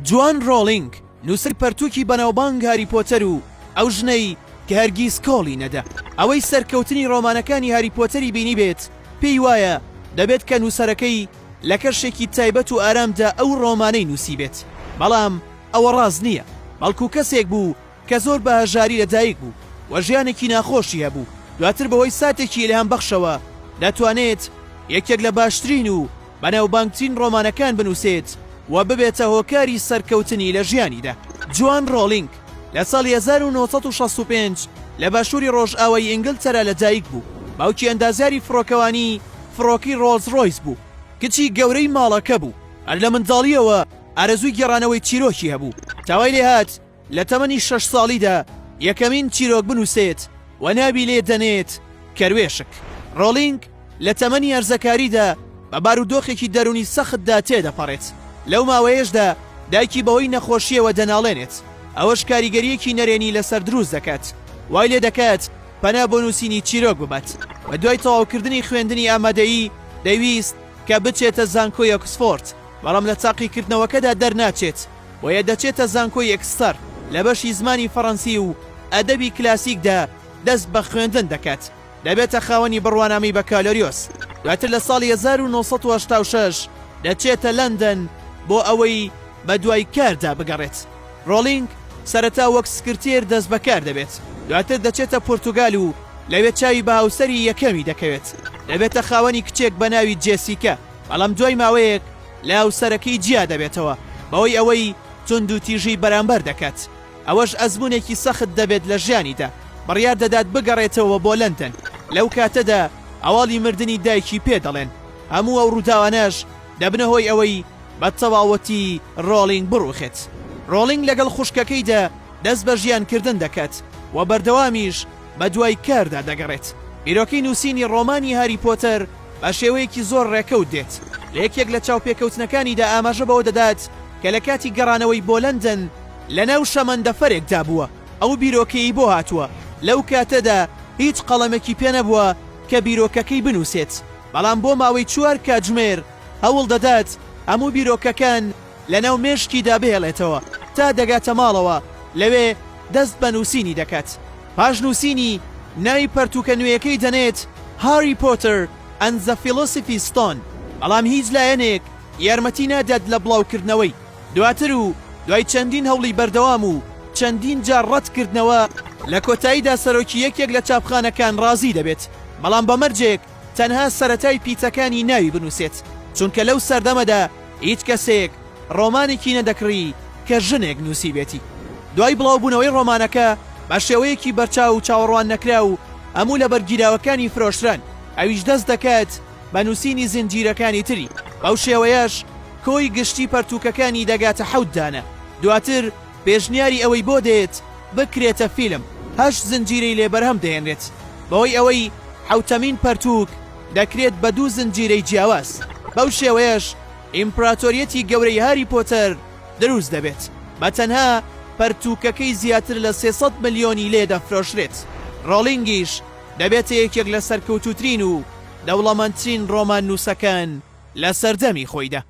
جوان ڕۆڵینگ نووسەر پەرتووکی بەناوبانگ هاری پۆتەر و ئەو ژنەی کە هەرگیز کۆڵی نەدا. ئەوەی سەرکەوتنی ڕۆمانەکانی هاری پۆتەری بینی بێت پێی وایە دەبێت کە نووسەرەکەی لە کەشێکی تایبەت و ئارامدا ئەو ڕۆمانەی نووسی بێت. بەڵام ئەوە ڕاست نییە، بەڵکو کەسێک بوو کە زۆر بەهەژاری لەدایک بوو و ژیانێکی ناخۆشی هەبوو. دواتر بەهۆی ساتێکی ئیلهام بەخشەوە دەتوانێت یەکێک لە باشترین و بەناوبانگترین ڕۆمانەکان بنووسێت و ببێتە هۆکاری سەرکەوتنی لە ژیانیدا. جوان ڕۆڵینگ لە ساڵی 1965 لە باشووری ڕۆژئاوای ئینگلتەرا لەدایک بوو. باوکی ئەندازیاری فڕۆکەوانی فڕۆکی ڕۆڵز ڕۆیس بوو. کچی گەورەی ماڵەکە بوو. هەر لە منداڵیەوە ئارەزووی گێڕانەوەی چیرۆکی هەبوو. تاوای لێ هات لە تەمەنی 6 ساڵیدا یەکەمین چیرۆک بنووسێت و ناوی لێ دەنێت کەروێشک. ڕۆڵینگ لە تەمەنی هەرزەکاریدا بە بارودۆخێکی دەرونی سەختدا تێدەپەڕێت. لەو ماوەیەشدا دایکی بەهۆی نەخۆشیەوە دەناڵێنێت. ئەوەش کاریگەریەکی نەرێنی لەسەر دروست دەکات. وای لێ دەکات پەنا بۆ نووسینی چیرۆک ببات. بە دوای تەواوکردنی خوێندنی ئامادەیی دەیویست کە بچێتە زانکۆی ئۆکسفۆرد، بەڵام لە تاقیکردنەوەکەدا دەرناچێت بۆیە دەچێتە زانکۆی ئێکستەر لە بەشی زمانی فەڕەنسی و ئەدەبی کلاسیکدا دەست بە خوێندن دەکات. دەبێتە خاوەنی بڕوانامی بەکالۆریۆس. دواتر لە ساڵی 1986 دەچێتە لەندەن بۆ ئەوەی بە دوای کاردا بگەڕێت. ڕۆڵینگ سەرەتا وەک سکرتێر دەست بەکار دەبێت. دواتر دەچێتە پۆرتوگال و لەوێ چاوی بە هاوسەری یەکەمی دەکەوێت. دەبێتە خاوەنی کچێک بە ناوی جێسیکە، بەڵام دوای ماوەیەک لە هاوسەرەکەی جیا دەبێتەوە بەوەی ئەوەی تند و تیژی بەرامبەر دەکات. ئەوەش ئەزمونێکی سەخت دەبێت لە ژیانیدا. بڕیار دەدات بگەڕێتەوە بۆ لەندەن. لەو کاتەدا ئەواڵی مردنی دایکی پێ دەڵێن. هەموو ئەو ڕووداوانەش دەبنە هۆی ئەوەی بە تەواوەتی ڕۆڵینگ بڕوخێت. ڕۆڵینگ لەگەڵ خوشکەکەیدا دەست بە ژیانکردن دەکات و بەردەوامیش بە دوای کاردا دەگەڕێت. ئیرۆکەی نووسینی ڕۆمانی هاری پۆتەر بە شێوەیەکی زۆر ڕێکەوت دێت. لە یەکێک لە چاوپێکەوتنەکانیدا ئاماژە بەوە دەدات کە لە کاتی گەڕانەوەی بۆ لەندەن لە ناو شەمەندەفەرێکدا بووە. ئەو بیرۆکەی بۆ هاتووە. لەو کاتەدا هیچ قەڵەمێکی پێ نەبووە کە بیرۆکەکەی بنووسێت، بەڵام بۆ ماوەی 4 کاتژمێر هەوڵ دەدات هەموو بیرۆکەکان لە ناو مێشکیدا بهێڵێتەوە تا دەگاتە ماڵەوە. لەوێ دەست بە نووسینی دەکات. پاش نووسینی ناوی پەرتووکە نوێیەکەی دەنێت هاری پۆتەر ئەند زە فیلۆسۆفی ستۆن، بەڵام هیچ لایەنێک یارمەتی نادات لە بڵاوکردنەوەی. دواتر و دوای چەندین هەوڵی بەردەوام و چەندین جار ڕەتکردنەوە لە کۆتاییدا سەرۆکی یەکێک لە چاپخانەکان ڕازی دەبێت، بەڵام بەمەرجێک تەنها سەرەتای پیتەکانی ناوی بنووسێت، چونکە لەو سەردەمەدا هیچ کەسێک ڕۆمانێکی نەدەکڕی کە ژنێک نووسی بێتی. دوای بڵاوبوونەوەی ڕۆمانەکە بە شێوەیەکی بەرچاو و چاوەڕوان نەکرا و هەموو لە بەرگیراوەکانی فرۆشتران، ئەویش دەست دەکات بە نووسینی زنجیرەکانی تری. بەو شێوەیەش کۆی گشتی پەرتووکەکانی دەگاتە 7 دانە. دواتر پێشنیاری ئەوەی بۆ دێت بکرێتە فیلم. 8 زنجیرەی لێ بەرهەم دەهێنرێت بەوەی ئەوەی 7ەمین پەرتووک دەکرێت بە 2 زنجیرەی جیاواز. بەو شێوەیەش ئیمپراتۆریەتی گەورەی هاری پۆتەر دروست دەبێت. بە تەنها پەرتووکەکەی زیاتر لە 300 ملیۆنی لێ دەفرۆشرێت. ڕۆڵینگیش دەبێتە یەکێک لە سەرکەوتووترین و دەوڵەمەندترین ڕۆمان نووسەکان لە سەردەمی خۆیدا.